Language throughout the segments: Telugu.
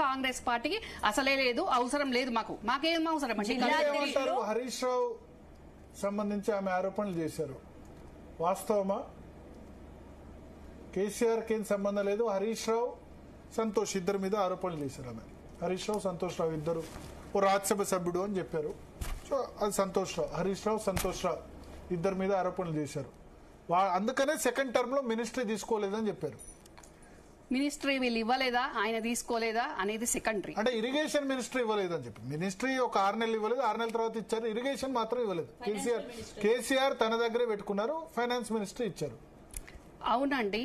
కాంగ్రెస్ పార్టీకి అసలే లేదు, అవసరం లేదు. మాకేం అవసరం అండి? హరీష్ రావు సంబంధించి ఆమె ఆరోపణలు చేశారు, వాస్తవమా? కేసీఆర్ కి సంబంధం లేదు, హరీష్ రావు సంతోష్ ఇద్దరి మీద ఆరోపణలు చేశారు. ఆమె హరీష్ రావు సంతోష్ రావు ఇద్దరు ఓ రాజ్యసభ సభ్యుడు అని చెప్పారు. సో అది సంతోష్ రావు, హరీష్ రావు సంతోష్ రావు ఇద్దరి మీద ఆరోపణలు చేశారు. అందుకనే సెకండ్ టర్మ్ లో మినిస్ట్రీ తీసుకోలేదని చెప్పారు. మినిస్ట్రీ వీళ్ళు ఇవ్వలేదా, ఆయన తీసుకోలేదా అనేది సెకండరీ. అంటే ఇరిగేషన్ మినిస్ట్రీ ఇవ్వలేదని చెప్పి మినిస్ట్రీ ఒక 6 నెలలు ఇవ్వలేదు, 6 నెలల తర్వాత ఇచ్చారు. ఇరిగేషన్ మాత్రం ఇవ్వలేదు. కేసీఆర్ తన దగ్గరే పెట్టుకున్నారు, ఫైనాన్స్ మినిస్ట్రీ ఇచ్చారు. అవునండి,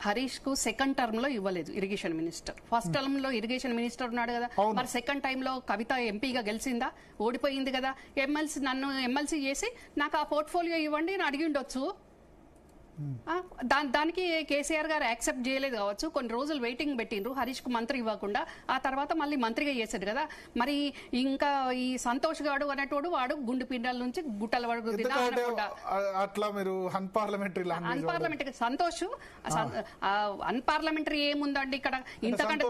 హరీష్ కు సెకండ్ టర్మ్ లో ఇవ్వలేదు ఇరిగేషన్ మినిస్టర్. ఫస్ట్ టర్మ్ లో ఇరిగేషన్ మినిస్టర్ ఉన్నాడు కదా, మరి సెకండ్ టైమ్ లో కవిత ఎంపీగా గెలిచిందా? ఓడిపోయింది కదా. నన్ను ఎమ్మెల్సీ చేసి నాకు ఆ పోర్ట్ఫోలియో ఇవ్వండి అని అడిగి ఉండొచ్చు. దానికి కేసీఆర్ గారు యాక్సెప్ట్ చేయలేదు కావచ్చు. కొన్ని రోజులు వెయిటింగ్ పెట్టిండ్రు హరీష్ కు మంత్రి ఇవ్వకుండా. ఆ తర్వాత మళ్ళీ మంత్రిగా చేశాడు కదా. మరి ఇంకా ఈ సంతోష్ గాడు అనేటోడు వాడు గుండు పిండాల నుంచి గుట్టల వరకు అట్లా మీరు అన్పార్లమెంటరీ సంతోష్ అన్పార్లమెంటరీ ఏముందండి ఇక్కడ? ఇంతకంటే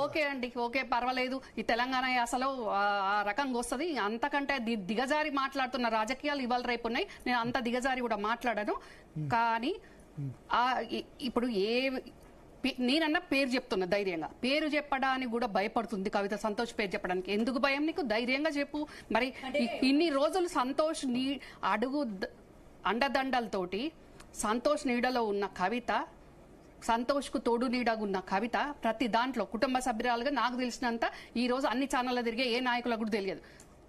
ఓకే అండి, ఓకే పర్వాలేదు. ఈ తెలంగాణ అసలు ఆ రకంగా వస్తుంది. అంతకంటే దిగజారి మాట్లాడుతున్న రాజకీయాలు ఇవాళ రేపు ఉన్నాయి. నేను అంత దిగజారి కూడా మాట్లాడాను. కానీ ఇప్పుడు నేనన్నా పేరు చెప్తున్నా ధైర్యంగా. పేరు చెప్పడానికి కూడా భయపడుతుంది కవిత. సంతోష్ పేరు చెప్పడానికి ఎందుకు భయం నీకు? ధైర్యంగా చెప్పు. మరి ఇన్ని రోజులు సంతోష్ అడుగు అండదండలతోటి సంతోష్ నీడలో ఉన్న కవిత, సంతోష్ కు తోడు నీడగా ఉన్న కవిత ప్రతి దాంట్లో కుటుంబ సభ్యురాలుగా నాకు తెలిసినంత ఈ రోజు అన్ని ఛానళ్ళ తిరిగే ఏ నాయకులకు కూడా తెలియదు.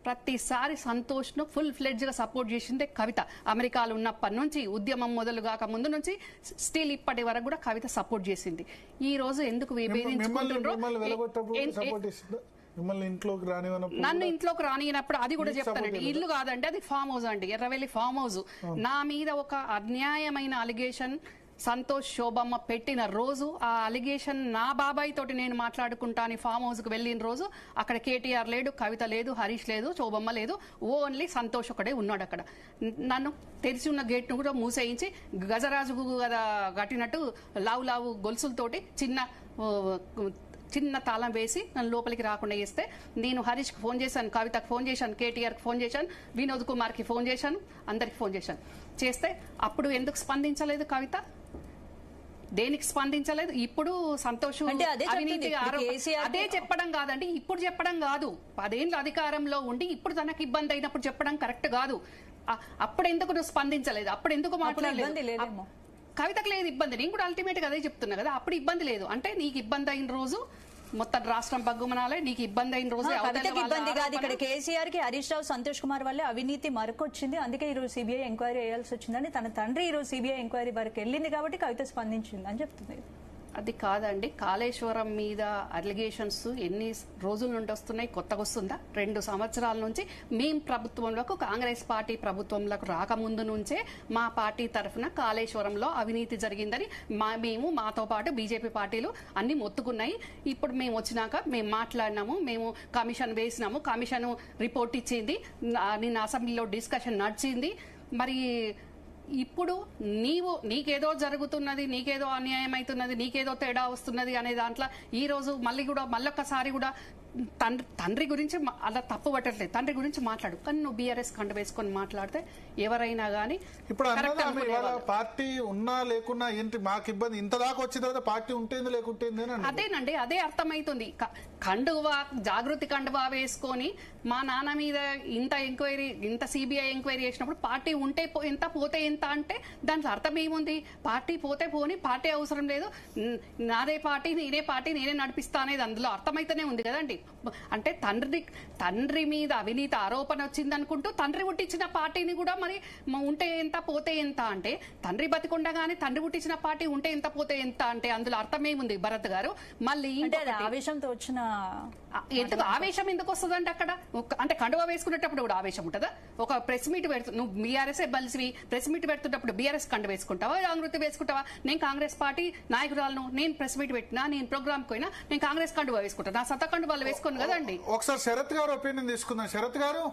ప్రతిసారి సంతోష్ ను ఫుల్ ఫ్లెడ్జ్ గా సపోర్ట్ చేసిందే కవిత. అమెరికాలో ఉన్నప్పటి నుంచి ఉద్యమం మొదలుగాక ముందు నుంచి స్టిల్ ఇప్పటి వరకు కూడా కవిత సపోర్ట్ చేసింది. ఈ రోజు ఎందుకు నన్ను ఇంట్లోకి రానియనప్పుడు అది కూడా చెప్తానండి. ఇల్లు కాదండి, అది ఫామ్ హౌస్ అండి, ఎర్రవెల్లి ఫామ్ హౌస్. నా మీద ఒక అన్యాయమైన అలిగేషన్ సంతోష్ శోభమ్మ పెట్టిన రోజు, ఆ అలిగేషన్ నా బాబాయ్ తోటి నేను మాట్లాడుకుంటాను ఫామ్ హౌస్ కు వెళ్లిన రోజు, అక్కడ కేటీఆర్ లేడు, కవిత లేదు, హరీష్ లేదు, శోభమ్మ లేదు, ఓన్లీ సంతోష్ ఒకడే ఉన్నాడు అక్కడ. నన్ను తెరిచి ఉన్న గేట్ ను కూడా మూసేయించి గజరాజుకు కట్టినట్టు లావు లావు గొలుసులతోటి చిన్న తాళం వేసి నన్ను లోపలికి రాకుండా చేస్తే, నేను హరీష్కి ఫోన్ చేశాను, కవితకు ఫోన్ చేశాను, కేటీఆర్కి ఫోన్ చేశాను, వినోద్ కుమార్కి ఫోన్ చేశాను, అందరికి ఫోన్ చేశాను. చేస్తే అప్పుడు ఎందుకు స్పందించలేదు కవిత? దేనికి స్పందించలేదు? ఇప్పుడు సంతోష్ అవినీతి అదే చెప్పడం కాదండి, ఇప్పుడు చెప్పడం కాదు. 10 ఏళ్ళు అధికారంలో ఉండి ఇప్పుడు తనకు ఇబ్బంది అయినప్పుడు చెప్పడం కరెక్ట్ కాదు. అప్పుడు ఎందుకు నువ్వు స్పందించలేదు? అప్పుడు ఎందుకు మాట్లాడలేదు? కవితకు లేదు ఇబ్బంది, నేను కూడా అల్టిమేట్ గా అదే చెప్తున్నా కదా. అప్పుడు ఇబ్బంది లేదు అంటే నీకు ఇబ్బంది అయిన రోజు మొత్తం రాష్ట్రం బగ్గుమనాలే, నీకు ఇబ్బంది అయిన రోజు ఇబ్బంది కాదు. ఇక్కడ కేసీఆర్ కి హరీష్ రావు సంతోష్ కుమార్ వల్లే అవినీతి మరకొచ్చింది, అందుకే ఈ రోజు సిబిఐ ఎంక్వైరీ వేయాల్సి వచ్చిందని తన తండ్రి ఈ రోజు సిబిఐ ఎంక్వైరీ వరకు వెళ్ళింది కాబట్టి కవిత స్పందించింది అని చెప్తుంది. అది కాదండి, కాళేశ్వరం మీద అలిగేషన్స్ ఎన్ని రోజుల నుండి వస్తున్నాయి? కొత్తగా వస్తుందా? 2 సంవత్సరాల నుంచి మేము ప్రభుత్వంలోకి, కాంగ్రెస్ పార్టీ ప్రభుత్వంలోకి రాకముందు నుంచే మా పార్టీ తరఫున కాళేశ్వరంలో అవినీతి జరిగిందని మాతో పాటు బీజేపీ పార్టీలు అన్ని మొత్తుకున్నాయి. ఇప్పుడు మేము వచ్చినాక మేము మాట్లాడినాము, మేము కమిషన్ వేసినాము, కమిషన్ రిపోర్ట్ ఇచ్చింది, నిన్న అసెంబ్లీలో డిస్కషన్ నడిచింది. మరి ఇప్పుడు నీకేదో జరుగుతున్నది, నీకేదో అన్యాయం అవుతున్నది, నీకేదో తేడా వస్తున్నది అనే దాంట్లో ఈ రోజు మళ్ళొక్కసారి కూడా తండ్రి గురించి అలా తప్పు పట్టట్లేదు. తండ్రి గురించి మాట్లాడు, కానీ నువ్వు బీఆర్ఎస్ కండ వేసుకొని మాట్లాడితే ఎవరైనా గానీ ఇప్పుడు పార్టీ ఉన్నా లేకున్నా ఏంటి మాకు ఇబ్బంది? ఇంత దాకా వచ్చిన తర్వాత పార్టీ ఉంటేంది లేకుంటేంది అదేనండి, అదే అర్థమైతుంది. కండువా జాగృతి కండువా వేసుకొని మా నాన్న మీద ఇంత సిబిఐ ఎంక్వైరీ చేసినప్పుడు పార్టీ ఉంటే ఎంత పోతే ఎంత అంటే దాంట్లో అర్థం ఏముంది? పార్టీ పోతే పోని, పార్టీ అవసరం లేదు, నాదే పార్టీ నేనే నడిపిస్తా అనేది అందులో అర్థమైతేనే ఉంది కదండి. అంటే తండ్రి మీద అవినీతి ఆరోపణ వచ్చింది అనుకుంటూ తండ్రి పుట్టించిన పార్టీని కూడా మరి ఉంటే ఎంత పోతే ఎంత అంటే, తండ్రి బతికుండగానే తండ్రి పుట్టించిన పార్టీ ఉంటే ఎంత పోతే ఎంత అంటే అందులో అర్థమేముంది భరత్ గారు? మళ్ళీ ఆవేశంతో వచ్చిన ఆవేశం ఎందుకు వస్తుందంటే అక్కడ అంటే కండువా వేసుకునేటప్పుడు కూడా ఆవేశం ఉంటుందా? ఒక ప్రెస్ మీట్ నువ్వు బీఆర్ఎస్ బలిసి ప్రెస్ మీట్ పెడుతున్నప్పుడు బీఆర్ఎస్ కండు వేసుకుంటావా, జాగృతి వేసుకుంటావా? నేను కాంగ్రెస్ పార్టీ నాయకురాలను, నేను ప్రెస్ మీట్ పెట్టినా, నేను ప్రోగ్రామ్ పోయినా నేను కాంగ్రెస్ కండువా వేసుకుంటా, నా సొంత కండువాళ్ళు వేసుకోను కదండి. ఒకసారి శరత్ గారు ఒపీనియన్ తీసుకుందాం. శరత్ గారు.